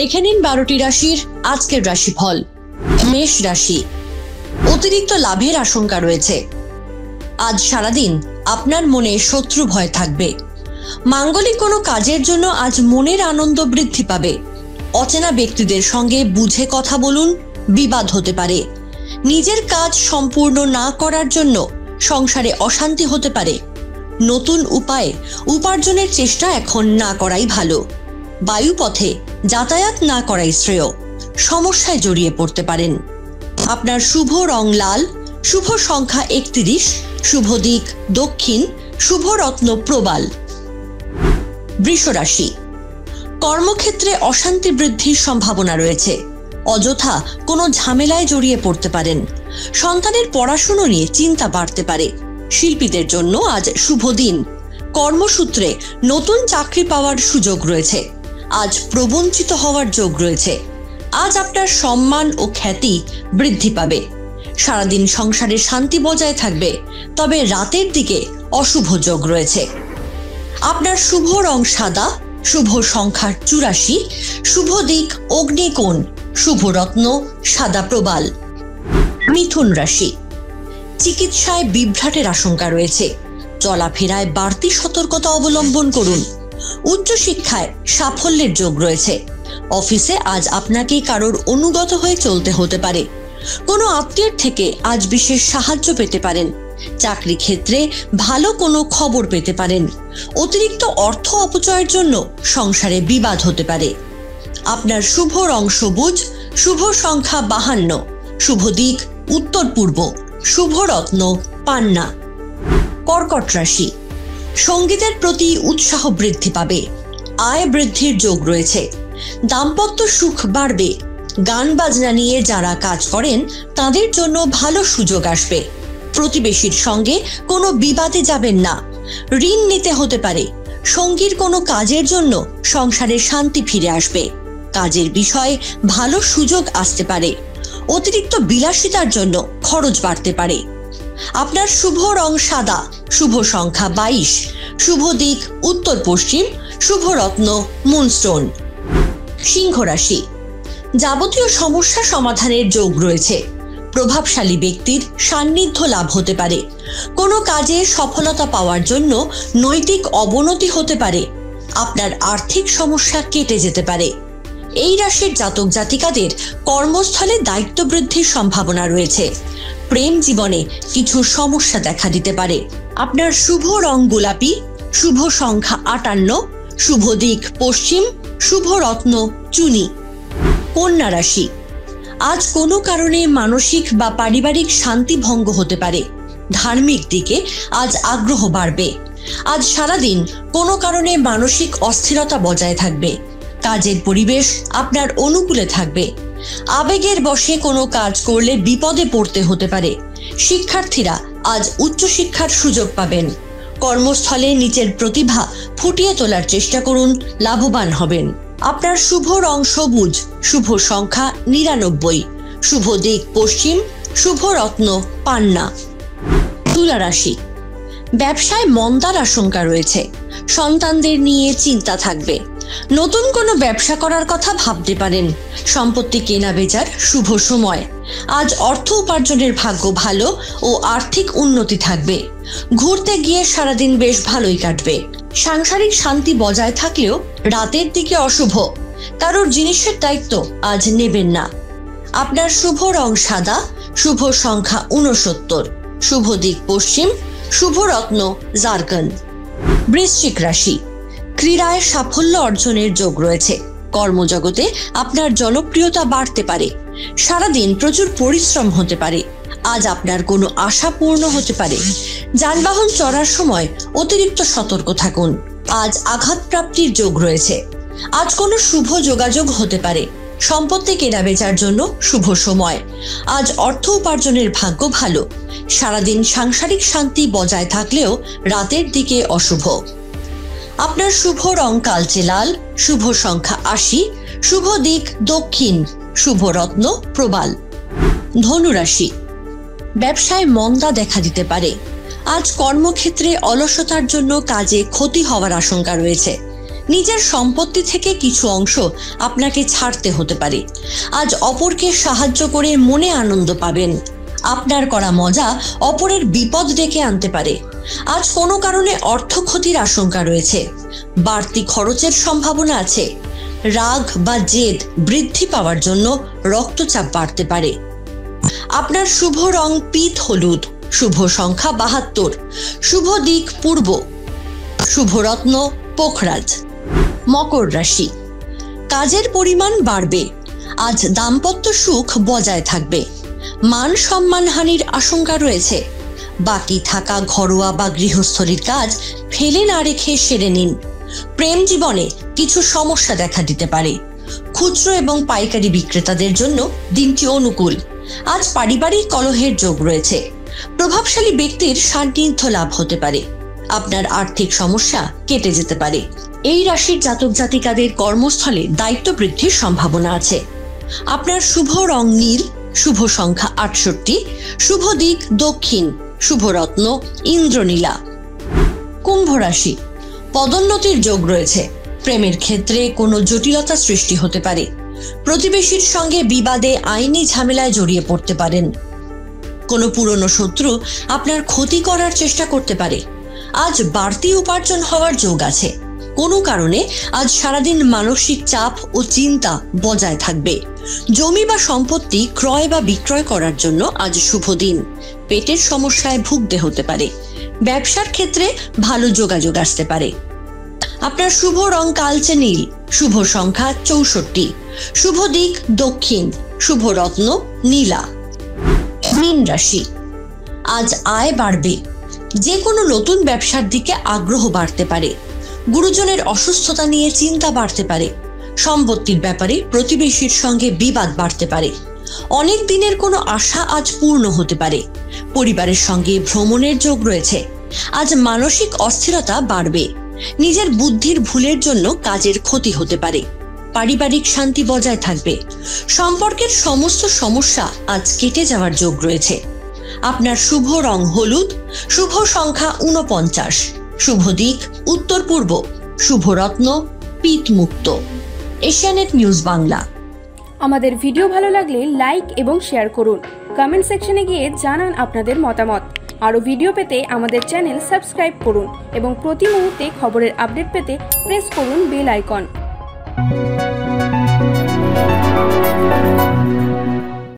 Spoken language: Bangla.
দেখে নিন 12টি রাশির আজকের রাশিফল। মেষ রাশি, অতিরিক্ত লাভের আশঙ্কা রয়েছে। আজ সারাদিন আপনার মনে শত্রু ভয় থাকবে। মাঙ্গলিক কোনো কাজের জন্য আজ মনের আনন্দ বৃদ্ধি পাবে। অচেনা ব্যক্তিদের সঙ্গে বুঝে কথা বলুন, বিবাদ হতে পারে। নিজের কাজ সম্পূর্ণ না করার জন্য সংসারে অশান্তি হতে পারে। নতুন উপায়ে উপার্জনের চেষ্টা এখন না করাই ভালো। বায়ুপথে যাতায়াত না করাই শ্রেয়। সমস্যায় জড়িয়ে পড়তে পারেন। আপনার শুভ রং লাল, শুভ সংখ্যা 31, শুভ দিক দক্ষিণ, শুভ রত্ন প্রবাল। বৃষ রাশি, কর্মক্ষেত্রে অশান্তি বৃদ্ধির সম্ভাবনা রয়েছে। অযথা কোনো ঝামেলায় জড়িয়ে পড়তে পারেন। সন্তানের পড়াশুনো নিয়ে চিন্তা বাড়তে পারে। শিল্পীদের জন্য আজ শুভ দিন। কর্মসূত্রে নতুন চাকরি পাওয়ার সুযোগ রয়েছে। আজ প্রবঞ্চিত হওয়ার যোগ রয়েছে। আজ আপনার সম্মান ও খ্যাতি বৃদ্ধি পাবে। সারাদিন সংসারে শান্তি বজায় থাকবে, তবে রাতের দিকে অশুভ যোগ রয়েছে। আপনার শুভ রং সাদা, শুভ সংখ্যা 84, শুভ দিক অগ্নিকোণ, শুভ রত্ন সাদা প্রবাল। মিথুন রাশি, চিকিৎসায় বিভ্রাটের আশঙ্কা রয়েছে। চলাফেরায় বাড়তি সতর্কতা অবলম্বন করুন। উচ্চশিক্ষায় সাফল্যের যোগ রয়েছে। অফিসে আজ আপনাকে কারোর অনুগত হয়ে চলতে হতে পারে। কোনো আত্মীয়ের থেকে আজ বিশেষ সাহায্য পেতে পারেন। চাকরি ক্ষেত্রে ভালো কোনো খবর পেতে পারেন। অতিরিক্ত অর্থ অপচয়ের জন্য সংসারে বিবাদ হতে পারে। আপনার শুভ রং সবুজ, শুভ সংখ্যা 52, শুভ দিক উত্তর পূর্ব, শুভ রত্ন পান্না। কর্কট রাশি, সঙ্গীতের প্রতি উৎসাহ বৃদ্ধি পাবে। আয় বৃদ্ধির যোগ রয়েছে। দাম্পত্য সুখ বাড়বে। গান বাজনা নিয়ে যারা কাজ করেন তাদের জন্য ভালো সুযোগ আসবে। প্রতিবেশীর সঙ্গে কোনো বিবাদে যাবেন না। ঋণ নিতে হতে পারে। সঙ্গীর কোনো কাজের জন্য সংসারে শান্তি ফিরে আসবে। কাজের বিষয়ে ভালো সুযোগ আসতে পারে। অতিরিক্ত বিলাসিতার জন্য খরচ বাড়তে পারে। আপনার শুভ রং সাদা, শুভ সংখ্যা 22, শুভ দিক উত্তর পশ্চিম, শুভ রত্ন মুনস্টোন। সিংহ রাশি, যাবতীয় সমস্যা সমাধানের যোগ রয়েছে। প্রভাবশালী ব্যক্তির সান্নিধ্য লাভ হতে পারে। কোনো কাজে সফলতা পাওয়ার জন্য নৈতিক অবনতি হতে পারে। আপনার আর্থিক সমস্যা কেটে যেতে পারে। এই রাশির জাতক জাতিকাদের কর্মস্থলে দায়িত্ব বৃদ্ধির সম্ভাবনা রয়েছে। প্রেম জীবনে কিছু সমস্যা দেখা দিতে পারে। আপনার শুভ রং গোলাপি, শুভ সংখ্যা 58, শুভ দিক পশ্চিম, শুভ রত্ন চুনি। কন্যা রাশি, আজ কোনো কারণে মানসিক বা পারিবারিক শান্তি ভঙ্গ হতে পারে। ধার্মিক দিকে আজ আগ্রহ বাড়বে। আজ সারাদিন কোনো কারণে মানসিক অস্থিরতা বজায় থাকবে। কাজের পরিবেশ আপনার অনুকূলে থাকবে। আবেগের বশে কোনো কাজ করলে বিপদে পড়তে হতে পারে। শিক্ষার্থীরা আজ উচ্চশিক্ষার সুযোগ পাবেন। কর্মস্থলে নিজের প্রতিভা ফুটিয়ে তোলার চেষ্টা করুন, লাভবান হবেন। আপনার শুভ রং সবুজ, শুভ সংখ্যা 99, শুভ দিক পশ্চিম, শুভ রত্ন পান্না। তুলা রাশি, ব্যবসায় মন্দার আশঙ্কা রয়েছে। সন্তানদের নিয়ে চিন্তা থাকবে। নতুন কোনো ব্যবসা করার কথা ভাবতে পারেন। সম্পত্তি কেনা বেচার শুভ সময়। আজ অর্থ উপার্জনের ভাগ্য ভালো ও আর্থিক উন্নতি থাকবে। ঘুরতে গিয়ে সারাদিন বেশ ভালোই কাটবে। সাংসারিক শান্তি বজায় থাকলেও রাতের দিকে অশুভ। কারোর জিনিসের দায়িত্ব আজ নেবেন না। আপনার শুভ রং সাদা, শুভ সংখ্যা 69, শুভ দিক পশ্চিম, শুভ রত্ন জারগন। বৃশ্চিক রাশি, ক্রীড়ায় সাফল্য অর্জনের যোগ রয়েছে। কর্মজগতে আপনার জনপ্রিয়তা বাড়তে পারে। সারাদিন প্রচুর পরিশ্রম হতে পারে। আজ আপনার কোনো আশা পূর্ণ হতে পারে। যানবাহন চড়ার সময় অতিরিক্ত সতর্ক থাকুন। আজ আঘাত প্রাপ্তির যোগ রয়েছে। আজ কোনো শুভ যোগাযোগ হতে পারে। সম্পত্তি কেনা বেচার জন্য শুভ সময়। আজ অর্থ উপার্জনের ভাগ্য ভালো। সারাদিন সাংসারিক শান্তি বজায় থাকলেও রাতের দিকে অশুভ। আপনার শুভ রং কালচে লাল, শুভ সংখ্যা 80, শুভ দিক দক্ষিণ, শুভ রত্ন প্রবাল। ধনু রাশি, ব্যবসায় মন্দা দেখা দিতে পারে। আজ কর্মক্ষেত্রে অলসতার জন্য কাজে ক্ষতি হওয়ার আশঙ্কা রয়েছে। নিজের সম্পত্তি থেকে কিছু অংশ আপনাকে ছাড়তে হতে পারে। আজ অপরকে সাহায্য করে মনে আনন্দ পাবেন। আপনার করা মজা অপরের বিপদ ডেকে আনতে পারে। আজ কোনো কারণে অর্থ ক্ষতির আশঙ্কা রয়েছে। বাড়তি খরচের সম্ভাবনা আছে। রাগ বা জেদ বৃদ্ধি পাওয়ার জন্য রক্তচাপ বাড়তে পারে। আপনার শুভ রং পিত হলুদ, শুভ সংখ্যা 72, শুভ দিক পূর্ব, শুভ রত্ন পোখরাজ। মকর রাশি, কাজের পরিমাণ বাড়বে। আজ দাম্পত্য সুখ বজায় থাকবে। মান সম্মানহানির আশঙ্কা রয়েছে। বাকি থাকা ঘরোয়া বা গৃহস্থলীর কাজ ফেলে না রেখে সেরে নিন। প্রেম জীবনে কিছু সমস্যা দেখা দিতে পারে। খুচরো এবং পাইকারি বিক্রেতাদের জন্য দিনটি অনুকূল। আজ পারিবারিক কলহের যোগ রয়েছে। প্রভাবশালী ব্যক্তির সান্নিধ্য লাভ হতে পারে। আপনার আর্থিক সমস্যা কেটে যেতে পারে। এই রাশির জাতক জাতিকাদের কর্মস্থলে দায়িত্ব বৃদ্ধির সম্ভাবনা আছে। আপনার শুভ রং নীল, শুভ সংখ্যা 68, শুভ দিক দক্ষিণ, শুভ রত্ন ইন্দ্রনীলা। কুম্ভ রাশি, পদোন্নতির যোগ রয়েছে। প্রেমের ক্ষেত্রে কোনো জটিলতা সৃষ্টি হতে পারে। প্রতিবেশীর সঙ্গে বিবাদে আইনি ঝামেলায় জড়িয়ে পড়তে পারেন। কোনো পুরনো শত্রু আপনার ক্ষতি করার চেষ্টা করতে পারে। আজ বাড়তি উপার্জন হওয়ার যোগ আছে। কোনো কারণে আজ সারাদিন মানসিক চাপ ও চিন্তা বজায় থাকবে। জমি বা সম্পত্তি ক্রয় বা বিক্রয় করার জন্য আজ শুভ দিন। পেটের সমস্যায় ভুগতে হতে পারে। ব্যবসার ক্ষেত্রে ভালো যোগাযোগ আসতে পারে। আপনার শুভ রং কালচে নীল, শুভ সংখ্যা 64, শুভ দিক দক্ষিণ, শুভ রত্ন নীলা। মীন রাশি, আজ আয় বাড়বে। যে কোনো নতুন ব্যবসার দিকে আগ্রহ বাড়তে পারে। গুরুজনের অসুস্থতা নিয়ে চিন্তা বাড়তে পারে। সম্পত্তির ব্যাপারে প্রতিবেশীর সঙ্গে বিবাদ বাড়তে পারে। অনেক দিনের কোনো আশা আজ পূর্ণ হতে পারে। পরিবারের সঙ্গে ভ্রমণের যোগ রয়েছে। আজ মানসিক অস্থিরতা বাড়বে। নিজের বুদ্ধির ভুলের জন্য কাজের ক্ষতি হতে পারে। পারিবারিক শান্তি বজায় থাকবে। সম্পর্কের সমস্ত সমস্যা আজ কেটে যাওয়ার যোগ রয়েছে। আপনার শুভ রং হলুদ, শুভ সংখ্যা 49, শুভ দিক উত্তর পূর্ব, শুভ রত্ন পিত মুক্ত। এশিয়ানেট নিউজ বাংলা। আমাদের ভিডিও ভালো লাগলে লাইক এবং শেয়ার করুন। কমেন্ট সেকশনে গিয়ে জানান আপনাদের মতামত। আরও ভিডিও পেতে আমাদের চ্যানেল সাবস্ক্রাইব করুন এবং প্রতি মুহূর্তে খবরের আপডেট পেতে প্রেস করুন বেল আইকন।